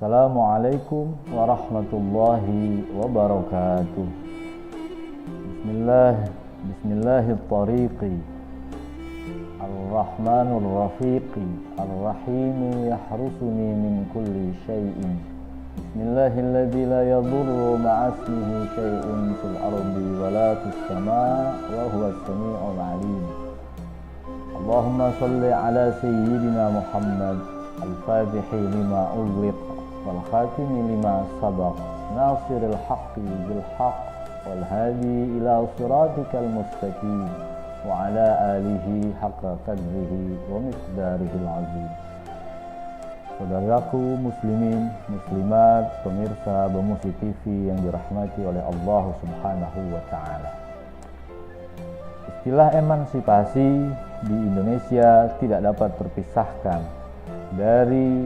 Assalamualaikum warahmatullahi wabarakatuh. Bismillahirrahmanirrahim. Ar-Rahmanur Rafiqi Ar-Rahimu yahrusuni min kulli syai'in. Bismillahilladzi la yadurru ma'asmihi syai'un fil ardi wa la fis sama' wa huwas sami'ul 'alim. Allahumma shalli ala sayyidina Muhammad al-Fatihi lima ughliq wal khatimi lima sabaq nasiril haqqi bil haqq wal hadi ila siratikal mustaqim wa ala alihi haqqa qadrihi wa miqdarihil azim. Saudaraku muslimin, muslimat, pemirsa Bamusi TV yang dirahmati oleh Allah Subhanahu wa taala. Istilah emansipasi di Indonesia tidak dapat terpisahkan dari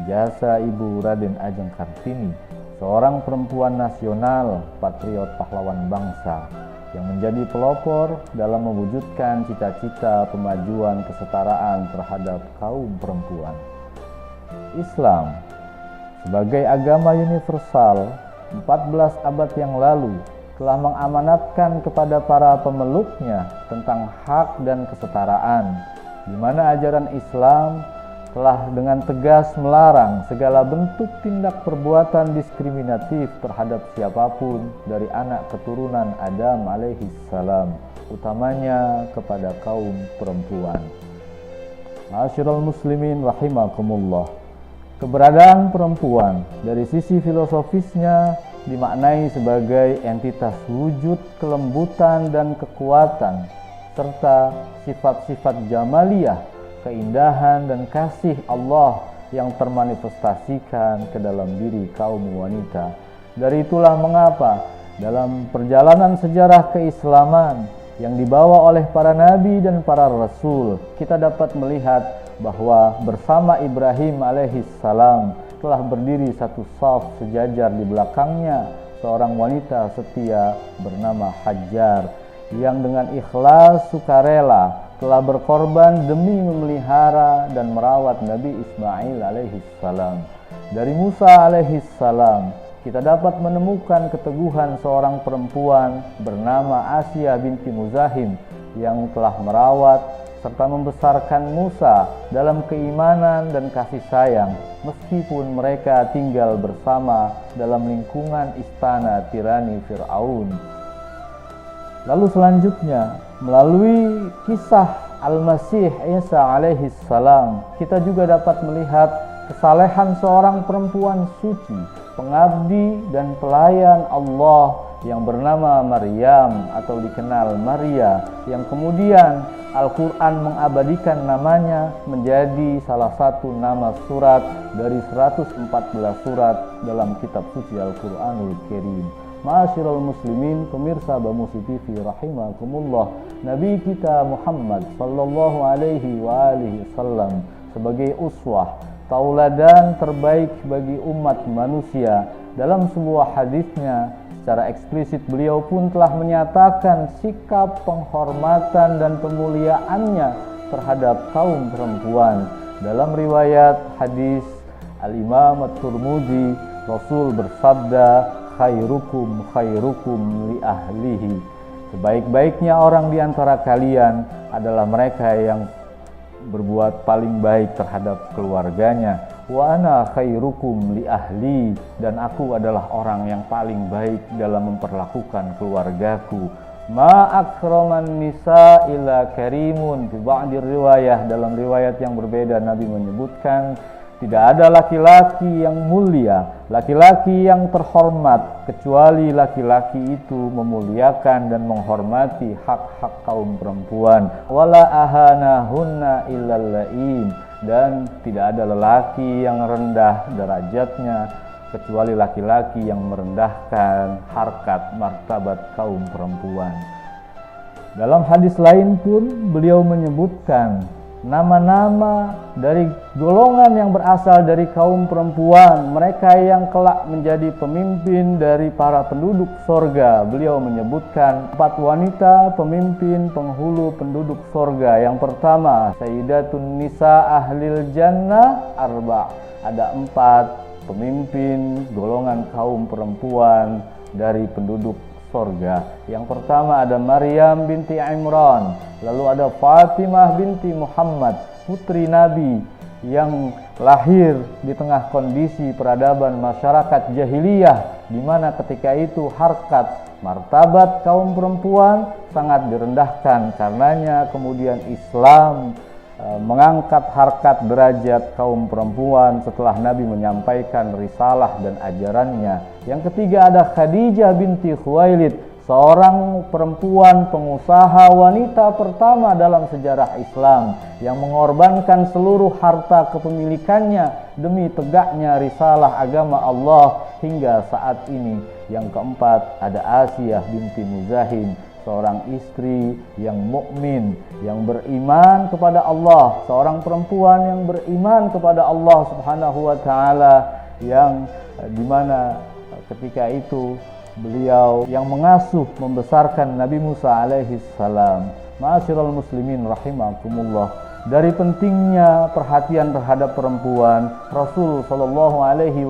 jasa Ibu Raden Ajeng Kartini, seorang perempuan nasional, patriot pahlawan bangsa yang menjadi pelopor dalam mewujudkan cita-cita pemajuan kesetaraan terhadap kaum perempuan. Islam sebagai agama universal 14 abad yang lalu telah mengamanatkan kepada para pemeluknya tentang hak dan kesetaraan, di mana ajaran Islam telah dengan tegas melarang segala bentuk tindak perbuatan diskriminatif terhadap siapapun dari anak keturunan Adam alaihi salam, utamanya kepada kaum perempuan. Ma'asyiral muslimin rahimakumullah. Keberadaan perempuan dari sisi filosofisnya dimaknai sebagai entitas wujud kelembutan dan kekuatan serta sifat-sifat jamaliyah, keindahan dan kasih Allah yang termanifestasikan ke dalam diri kaum wanita. Dari itulah mengapa dalam perjalanan sejarah keislaman yang dibawa oleh para nabi dan para rasul, kita dapat melihat bahwa bersama Ibrahim alaihi salam telah berdiri satu shaf sejajar di belakangnya seorang wanita setia bernama Hajar yang dengan ikhlas sukarela telah berkorban demi memelihara dan merawat Nabi Ismail alaihi salam. Dari Musa alaihi salam, kita dapat menemukan keteguhan seorang perempuan bernama Asiyah binti Muzahim yang telah merawat serta membesarkan Musa dalam keimanan dan kasih sayang, meskipun mereka tinggal bersama dalam lingkungan istana tirani Fir'aun. Lalu selanjutnya, melalui kisah Al-Masih Isa alaihi salam, kita juga dapat melihat kesalehan seorang perempuan suci, pengabdi dan pelayan Allah yang bernama Maryam atau dikenal Maria, yang kemudian Al-Quran mengabadikan namanya menjadi salah satu nama surat dari 114 surat dalam kitab suci Al-Quranul Karim. Ma'asyiral muslimin, pemirsa Bamusi TV rahimakumullah, Nabi kita Muhammad sallallahu alaihi wa alihi wasallam sebagai uswah, tauladan terbaik bagi umat manusia. Dalam sebuah hadisnya secara eksplisit beliau pun telah menyatakan sikap penghormatan dan pemuliaannya terhadap kaum perempuan. Dalam riwayat hadis Al-Imam At-Tirmidzi, Rasul bersabda, khairukum li ahlihi. Sebaik-baiknya orang di antara kalian adalah mereka yang berbuat paling baik terhadap keluarganya. Wa ana khairukum li ahli, dan aku adalah orang yang paling baik dalam memperlakukan keluargaku. Ma akraman nisa illa karimun. Di ba'di riwayah, dalam riwayat yang berbeda Nabi menyebutkan tidak ada laki-laki yang mulia, laki-laki yang terhormat, kecuali laki-laki itu memuliakan dan menghormati hak-hak kaum perempuan. Wala ahanahunna illal la'im, dan tidak ada lelaki yang rendah derajatnya kecuali laki-laki yang merendahkan harkat martabat kaum perempuan. Dalam hadis lain pun beliau menyebutkan nama-nama dari golongan yang berasal dari kaum perempuan, mereka yang kelak menjadi pemimpin dari para penduduk sorga. Beliau menyebutkan 4 wanita pemimpin penghulu penduduk sorga. Yang pertama, Sayyidatun Nisa Ahlil Jannah Arba'. Ada 4 pemimpin golongan kaum perempuan dari penduduk surga. Yang pertama ada Maryam binti Imran, lalu ada Fatimah binti Muhammad, putri Nabi yang lahir di tengah kondisi peradaban masyarakat jahiliyah, di mana ketika itu harkat martabat kaum perempuan sangat direndahkan. Karenanya kemudian Islam mengangkat harkat derajat kaum perempuan setelah Nabi menyampaikan risalah dan ajarannya. Yang ketiga ada Khadijah binti Khuwailid, seorang perempuan pengusaha wanita pertama dalam sejarah Islam yang mengorbankan seluruh harta kepemilikannya demi tegaknya risalah agama Allah hingga saat ini. Yang keempat ada Asiyah binti Muzahim, seorang istri yang mukmin, yang beriman kepada Allah, seorang perempuan yang beriman kepada Allah Subhanahu wa taala, yang dimana ketika itu beliau yang mengasuh membesarkan Nabi Musa alaihi salam. Ma'asyiral muslimin rahimakumullah. Dari pentingnya perhatian terhadap perempuan, Rasul sallallahu alaihi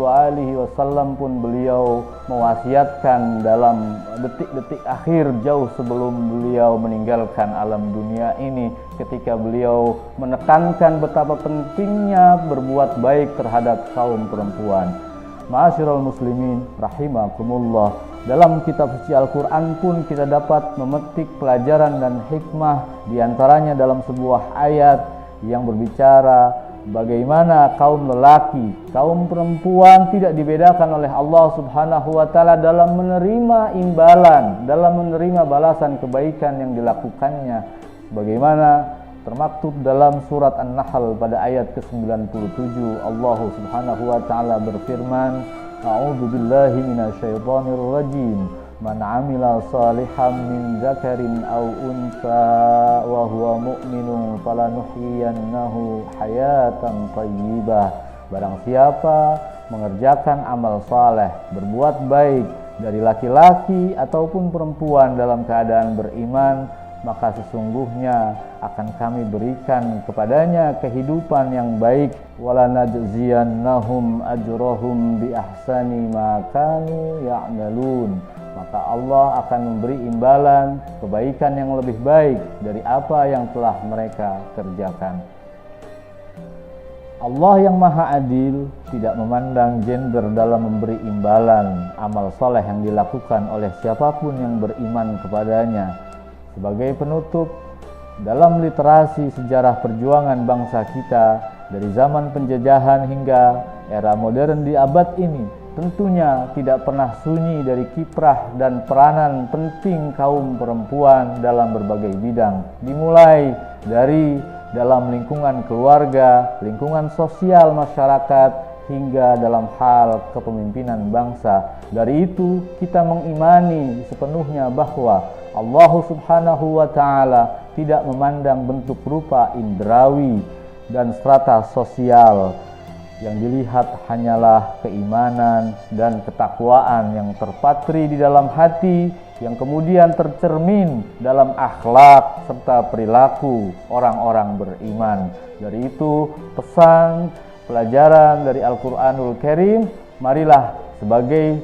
wasallam pun beliau mewasiatkan dalam detik-detik akhir jauh sebelum beliau meninggalkan alam dunia ini, ketika beliau menekankan betapa pentingnya berbuat baik terhadap kaum perempuan. Ma'asyiral muslimin rahimakumullah. Dalam kitab suci Al-Quran pun kita dapat memetik pelajaran dan hikmah, diantaranya dalam sebuah ayat yang berbicara bagaimana kaum lelaki, kaum perempuan tidak dibedakan oleh Allah Subhanahu wa taala dalam menerima imbalan, dalam menerima balasan kebaikan yang dilakukannya. Bagaimana termaktub dalam surat An-Nahl pada ayat ke-97, Allah Subhanahu wa taala berfirman, A'udzu billahi minasyaitonir rajim. Man 'amila shalihan min dzakarin aw unsa wa huwa mu'minun falanuhyiyannahu hayatan thayyibah. Barang siapa mengerjakan amal saleh, berbuat baik dari laki-laki ataupun perempuan dalam keadaan beriman, maka sesungguhnya akan kami berikan kepadanya kehidupan yang baik. Wala najziyannahum ajrahum bi ahsani ma kanu ya'malun. Maka Allah akan memberi imbalan kebaikan yang lebih baik dari apa yang telah mereka kerjakan. Allah yang maha adil tidak memandang gender dalam memberi imbalan amal soleh yang dilakukan oleh siapapun yang beriman kepadanya. Sebagai penutup, dalam literasi sejarah perjuangan bangsa kita dari zaman penjajahan hingga era modern di abad ini, tentunya tidak pernah sunyi dari kiprah dan peranan penting kaum perempuan dalam berbagai bidang, dimulai dari dalam lingkungan keluarga, lingkungan sosial masyarakat, hingga dalam hal kepemimpinan bangsa. Dari itu kita mengimani sepenuhnya bahwa Allah Subhanahu wa taala tidak memandang bentuk rupa indrawi dan strata sosial. Yang dilihat hanyalah keimanan dan ketakwaan yang terpatri di dalam hati, yang kemudian tercermin dalam akhlak serta perilaku orang-orang beriman. Dari itu pesan pelajaran dari Al-Quranul Karim, marilah sebagai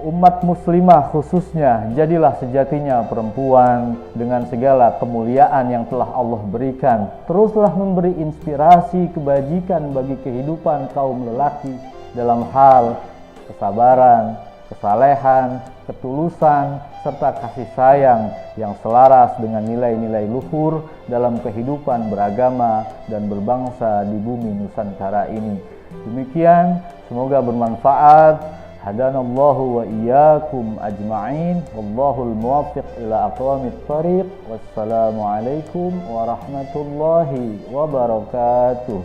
umat muslimah khususnya, jadilah sejatinya perempuan dengan segala kemuliaan yang telah Allah berikan. Teruslah memberi inspirasi kebajikan bagi kehidupan kaum lelaki dalam hal kesabaran, kesalehan, ketulusan, serta kasih sayang yang selaras dengan nilai-nilai luhur dalam kehidupan beragama dan berbangsa di bumi Nusantara ini. Demikian, semoga bermanfaat. Hadanallahu wa iyyakum ajma'in. Wallahul muwaffiq ila aqwamit thariq. Wassalamualaikum warahmatullahi wabarakatuh.